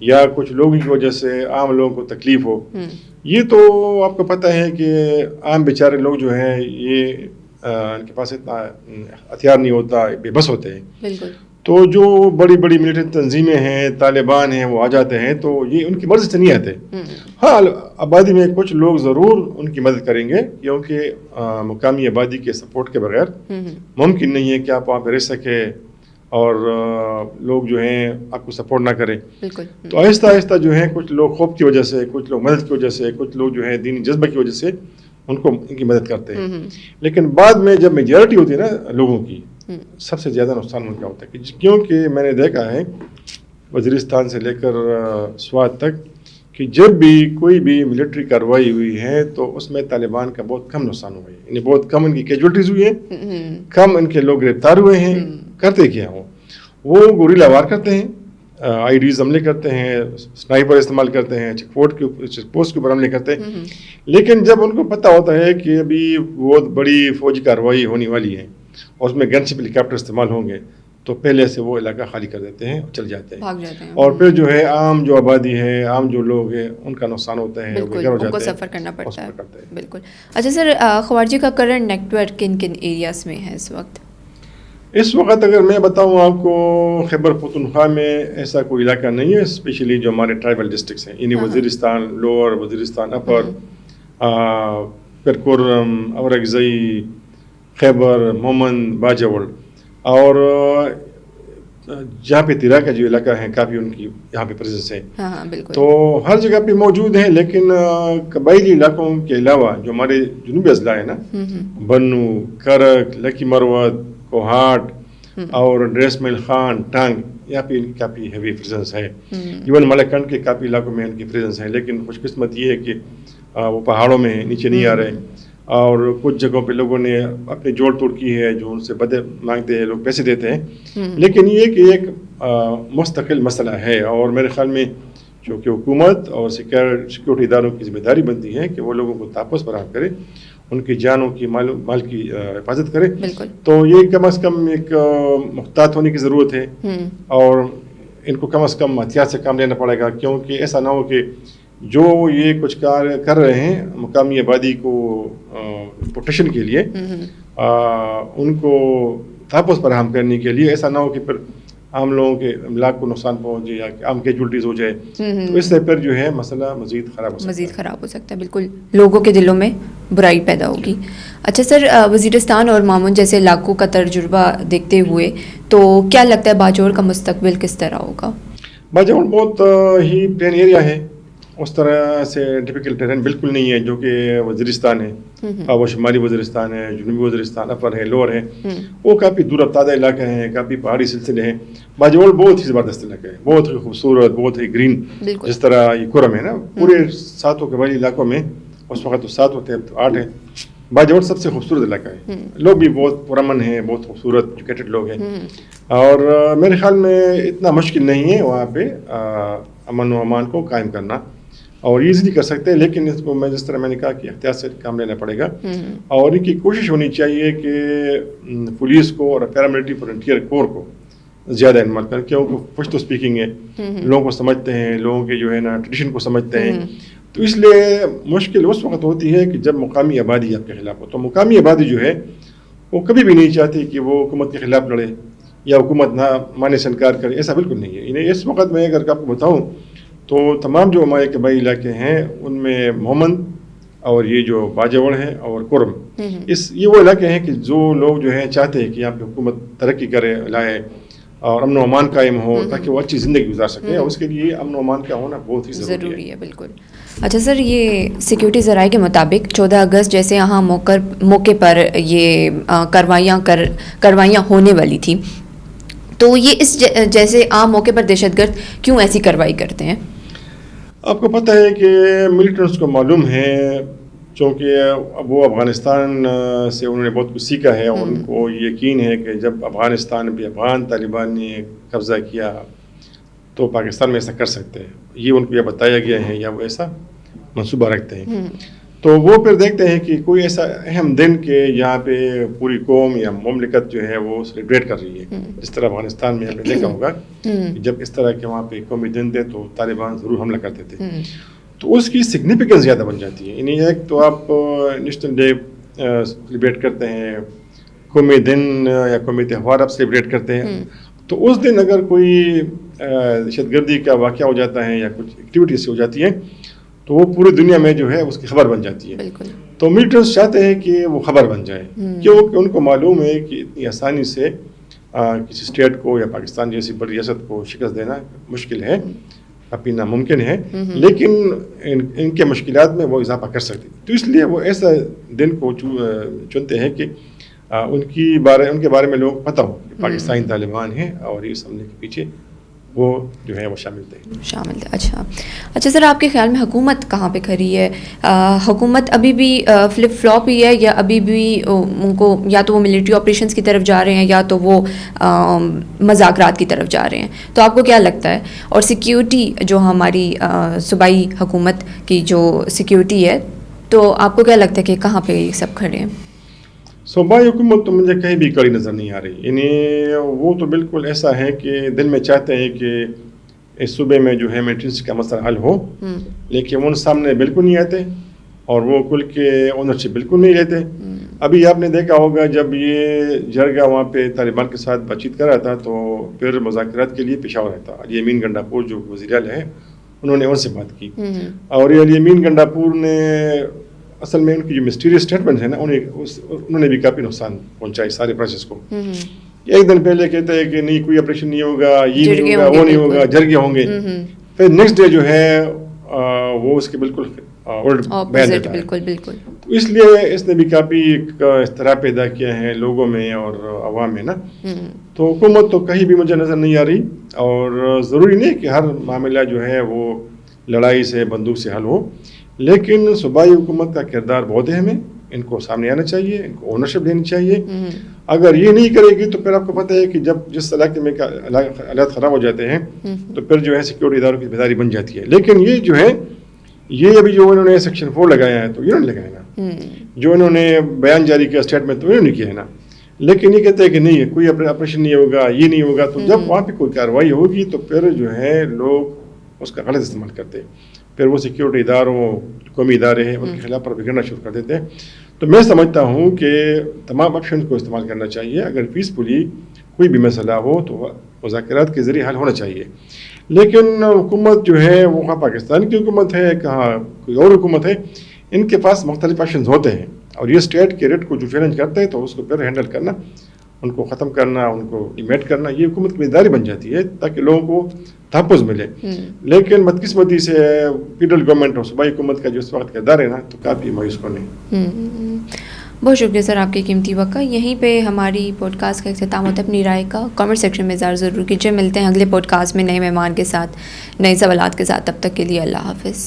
یا کچھ لوگوں کی وجہ سے عام لوگوں کو تکلیف ہو. یہ تو آپ کو پتہ ہے کہ عام بیچارے لوگ جو ہیں یہ ان کے پاس اتنا ہتھیار نہیں ہوتا, بے بس ہوتے ہیں. بالکل. تو جو بڑی بڑی ملیٹری تنظیمیں ہیں, طالبان ہیں, وہ آ جاتے ہیں تو یہ ان کی مرضی سے نہیں آتے. ہاں آبادی میں کچھ لوگ ضرور ان کی مدد کریں گے, کیونکہ مقامی آبادی کے سپورٹ کے بغیر ممکن نہیں ہے کہ آپ وہاں پہ رہ سکے اور لوگ جو ہیں آپ کو سپورٹ نہ کریں. تو آہستہ آہستہ جو ہیں کچھ لوگ خوف کی وجہ سے, کچھ لوگ مدد کی وجہ سے, کچھ لوگ جو ہیں دینی جذبہ کی وجہ سے ان کی مدد کرتے ہیں. لیکن بعد میں جب میجارٹی ہوتی ہے نا لوگوں کی, سب سے زیادہ نقصان ان کا ہوتا ہے, کیونکہ میں نے دیکھا ہے وزیرستان سے لے کر سوات تک کہ جب بھی کوئی بھی ملٹری کارروائی ہوئی ہے تو اس میں طالبان کا بہت کم نقصان ہوا ہے, یعنی بہت کم ان کی کیجولٹیز ہوئی ہیں, کم ان کے لوگ گرفتار ہوئے ہیں. کرتے کیا ہوں, وہ گوریلا وار کرتے ہیں, آئی ڈیز حملے کرتے ہیں, سنائپر استعمال کرتے ہیں, چیک پوسٹ کے اوپر حملے کرتے ہیں. لیکن جب ان کو پتہ ہوتا ہے کہ ابھی بہت بڑی فوجی کارروائی ہونے والی ہے اور اس میں گن شپ ہیلی کاپٹر استعمال ہوں گے تو پہلے سے وہ علاقہ خالی کر دیتے ہیں اور چل جاتے ہیں, بھاگ جاتے ہیں. اور پھر جو ہے عام جو آبادی ہے, عام جو لوگ ہیں, ان کا نقصان ہوتا ہے, بالکل ان کو سفر کرنا پڑتا ہے. بالکل. اچھا سر, خوارجی کا کرنٹ نیٹ ورک کن کن ایریاز میں ہے اس وقت؟ اس وقت اگر میں بتاؤں آپ کو, خیبر پختونخوا میں ایسا کوئی علاقہ نہیں ہے, اسپیشلی جو ہمارے ٹرائبل ڈسٹرکٹس ہیں, یعنی وزیرستان لوور, وزیرستان اپر, پھر کورم, اورگزئی, خیبر, مومند, باجوڑ, اور جہاں پہ تیرا کا جو علاقہ ہے کافی ان کی یہاں پہ پریزنس ہے. تو ہر جگہ پہ موجود ہیں, لیکن قبائلی علاقوں کے علاوہ جو ہمارے جنوبی اضلاع ہیں نا, بنو, کرک, لکی مروت, کوہاٹ اور ڈریس میل خان, ٹانگ, یہاں پہ ان کی کافی ہیوی پریزنس ہے. ایون ملکنڈ کے کافی علاقوں میں ان کی پریزنس ہے, لیکن خوش قسمت یہ ہے کہ وہ پہاڑوں میں نیچے نہیں آ رہے, اور کچھ جگہوں پہ لوگوں نے اپنے جوڑ توڑ کی ہے, جو ان سے بدے مانگتے ہیں, لوگ پیسے دیتے ہیں. لیکن یہ کہ ایک مستقل مسئلہ ہے, اور میرے خیال میں چونکہ حکومت اور سیکورٹی اداروں کی ذمہ داری بنتی ہے کہ وہ لوگوں کو تحفظ فراہم کرے, ان کی جانوں کی مال کی حفاظت کرے. تو یہ کم از کم ایک محتاط ہونے کی ضرورت ہے, اور ان کو کم از کم احتیاط سے کام لینا پڑے گا, کیونکہ ایسا نہ ہو کہ جو یہ کچھ کر رہے ہیں مقامی آبادی کو پروٹیکشن کے لیے, ان کو تحفظ فراہم کرنے کے لیے, ایسا نہ ہو کہ پھر عام لوگوں کے املاک کو نقصان پہنچ جائے یا عام کیجولٹیز ہو جائے, تو اس سے پھر جو ہے مسئلہ مزید خراب ہو سکتا ہے. بالکل, لوگوں کے دلوں میں برائی پیدا ہوگی. اچھا سر, وزیرستان اور مامون جیسے علاقوں کا تجربہ دیکھتے ہوئے تو کیا لگتا ہے باجوڑ کا مستقبل کس طرح ہوگا؟ باجوڑ بہت ہی پلین ایریا ہے, اس طرح سے ٹپیکل ٹیرن بالکل نہیں ہے جو کہ وزیرستان ہے. وہ شمالی وزیرستان ہے, جنوبی وزیرستان اپر ہے, لوور ہے, وہ کافی دور افتادہ علاقہ ہیں, کافی پہاڑی سلسلے ہیں. باجوڑ بہت ہی زبردست علاقہ ہے, بہت ہی خوبصورت, بہت ہی گرین, جس طرح یہ کورم ہے نا, پورے 7 قبائلی علاقوں میں اس وقت تو 7 ہوتے ہیں, تو 8 ہیں. باجوڑ سب سے خوبصورت علاقہ ہے, لوگ بھی بہت پرامن ہیں, بہت خوبصورت ایجوکیٹڈ لوگ ہیں, اور میرے خیال میں اتنا مشکل نہیں ہے وہاں پہ امن و امان کو قائم کرنا, اور ایزیلی کر سکتے ہیں. لیکن اس کو جس طرح میں نے کہا کہ احتیاط سے کام لینا پڑے گا, اور ان کی کوشش ہونی چاہیے کہ پولیس کو اور پیراملٹری فرنٹیئر کور کو زیادہ انوالو کریں, کیونکہ پشتو اسپیکنگ ہے, لوگوں کو سمجھتے ہیں, لوگوں کے جو ہے نا ٹریڈیشن کو سمجھتے ہیں. تو اس لیے مشکل اس وقت ہوتی ہے کہ جب مقامی آبادی آپ کے خلاف ہو. تو مقامی آبادی جو ہے وہ کبھی بھی نہیں چاہتی کہ وہ حکومت کے خلاف لڑے یا حکومت نہ ماننے سے انکار کرے, ایسا بالکل نہیں ہے. انہیں اس وقت میں اگر آپ کو بتاؤں تو تمام جو ہمارے قبائلی علاقے ہیں ان میں مومند اور یہ جو باجوڑ ہے اور کورم, یہ وہ علاقے ہیں کہ جو لوگ جو ہیں چاہتے ہیں کہ یہاں پہ حکومت ترقی کرے, لائے, اور امن و امان قائم ہو تاکہ وہ اچھی زندگی گزار سکیں, اور اس کے لیے امن و امان کا ہونا بہت ہی ضروری ہے. بالکل. اچھا سر, یہ سیکیورٹی ذرائع کے مطابق 14 اگست جیسے یہاں موقع پر یہ کروائیاں ہونے والی تھیں, تو یہ اس جیسے عام موقع پر دہشت گرد کیوں ایسی کارروائی کرتے ہیں؟ آپ کو پتہ ہے کہ ملیٹنٹس کو معلوم ہے, چونکہ وہ افغانستان سے انہوں نے بہت کچھ سیکھا ہے, اور ان کو یقین ہے کہ جب افغانستان پہ افغان طالبان نے قبضہ کیا تو پاکستان میں ایسا کر سکتے ہیں. یہ ان کو یہ بتایا گیا ہے یا وہ ایسا منصوبہ رکھتے ہیں. تو وہ پھر دیکھتے ہیں کہ کوئی ایسا اہم دن کہ یہاں پہ پوری قوم یا مملکت جو ہے وہ سیلیبریٹ کر رہی ہے. جس طرح افغانستان میں ہم نے دیکھا ہوگا جب اس طرح کے وہاں پہ قومی دن تھے تو طالبان ضرور حملہ کرتے تھے. تو اس کی سگنیفیکنس زیادہ بن جاتی ہے. یعنی ایک تو آپ نیشنل ڈے سیلیبریٹ کرتے ہیں, قومی دن یا قومی تہوار آپ سیلیبریٹ کرتے ہیں, تو اس دن اگر کوئی دہشت گردی کا واقعہ ہو جاتا ہے یا کچھ ایکٹیویٹیز ہو جاتی ہیں تو وہ پوری دنیا میں جو ہے اس کی خبر بن جاتی ہے. تو ملٹریز چاہتے ہیں کہ وہ خبر بن جائے, کیونکہ ان کو معلوم ہے کہ اتنی آسانی سے کسی اسٹیٹ کو یا پاکستان جیسی بڑی ریاست کو شکست دینا مشکل ہے, اپنی ناممکن ہے, لیکن ان کے مشکلات میں وہ اضافہ کر سکتے ہیں. تو اس لیے وہ ایسا دن کو چنتے ہیں کہ ان کے بارے میں لوگ پتہ ہو کہ پاکستانی طالبان ہیں اور اس حملے کے پیچھے وہ جو ہے وہ شامل تھے. اچھا سر, آپ کے خیال میں حکومت کہاں پہ کھڑی ہے؟ حکومت ابھی بھی فلپ فلاپ ہی ہے یا ابھی بھی ان کو یا تو وہ ملٹری آپریشنز کی طرف جا رہے ہیں یا تو وہ مذاکرات کی طرف جا رہے ہیں؟ تو آپ کو کیا لگتا ہے؟ اور سیکیورٹی جو ہماری صوبائی حکومت کی جو سیکیورٹی ہے, تو آپ کو کیا لگتا ہے کہ کہاں پہ یہ سب کھڑے ہیں؟ صوبائی حکومت تو مجھے کہیں بھی کڑی نظر نہیں آ رہی. یعنی وہ تو بالکل ایسا ہے کہ دل میں چاہتے ہیں کہ اس صوبے میں جو ہے ملٹریز کا مسئلہ حل ہو, لیکن ان سامنے بالکل نہیں آتے اور وہ کل کے اونرشپ بالکل نہیں لیتے. ابھی آپ نے دیکھا ہوگا جب یہ جرگہ وہاں پہ طالبان کے ساتھ بات چیت کر رہا تھا تو پھر مذاکرات کے لیے پشاور رہتا. علی امین گنڈاپور جو وزیر اعلیٰ ہے انہوں نے ان سے بات کی, اور یہ علی امین گنڈاپور نے اصل میں ان کی جو مسٹیریس اسٹیٹمنٹ ہے نا انہوں نے بھی کافی نقصان پہنچائی سارے پروسیس کو. ایک دن پہلے کہتے ہیں کہ نہیں کوئی آپریشن نہیں ہوگا, یہ نہیں ہوگا, وہ نہیں ہوگا, جرگے ہوں گے, پھر نیکسٹ ڈے جو ہے وہ اس کے بالکل بیان دیتا ہے. تو اس لیے اس نے بھی کافی ایک اضطراب پیدا کیا ہے لوگوں میں اور عوام میں نا. تو حکومت تو کہیں بھی مجھے نظر نہیں آ رہی, اور ضروری نہیں کہ ہر معاملہ جو ہے وہ لڑائی سے بندوق سے حل ہو, لیکن صوبائی حکومت کا کردار بہت اہم ہے. ان کو سامنے آنا چاہیے, ان کو اونرشپ دینی چاہیے. اگر یہ نہیں کرے گی تو پھر آپ کو پتہ ہے کہ جب جس علاقے میں حالات خراب ہو جاتے ہیں تو پھر جو ہے سیکورٹی اداروں کی ذمہ داری بن جاتی ہے. لیکن یہ جو ہے یہ ابھی جو انہوں نے سیکشن 4 لگایا ہے تو انہوں نے لگایا نا, جو انہوں نے بیان جاری کیا اسٹیٹمنٹ تو انہوں نے کیا ہے نا, لیکن یہ کہتے ہیں کہ نہیں کوئی آپریشن نہیں ہوگا, یہ نہیں ہوگا. تو جب وہاں پہ کوئی کارروائی ہوگی تو پھر جو ہے لوگ اس کا غلط استعمال کرتے ہیں, پھر وہ سیکورٹی اداروں قومی ادارے ہیں ان کے خلاف پر بگڑنا شروع کر دیتے ہیں. تو میں سمجھتا ہوں کہ تمام آپشن کو استعمال کرنا چاہیے. اگر پیسفلی کوئی بھی مسئلہ ہو تو مذاکرات کے ذریعے حل ہونا چاہیے. لیکن حکومت جو ہے وہ کہاں پاکستان کی حکومت ہے, کہاں کوئی اور حکومت ہے, ان کے پاس مختلف آپشنز ہوتے ہیں, اور یہ اسٹیٹ کے ریٹ کو جو چیلنج کرتے ہیں تو اس کو پھر ہینڈل کرنا, ان کو ختم کرنا, ان کو ڈیمیٹ کرنا, یہ حکومت کی ذمہ داری بن جاتی ہے تاکہ لوگوں کو تحفظ ملے. لیکن بدقسمتی سے فیڈرل گورنمنٹ اور صوبائی حکومت کا جو اس وقت کردار ہے نا تو کافی مایوس کن ہے. بہت شکریہ سر آپ کے قیمتی وقت کا. یہیں پہ ہماری پوڈ کاسٹ کا اختتام ہوتا ہے. اپنی رائے کا کامنٹ سیکشن میں اظہار ضرور کیجیے. ملتے ہیں اگلے پوڈ کاسٹ میں نئے مہمان کے ساتھ, نئے سوالات کے ساتھ. تب تک کے لیے اللہ حافظ.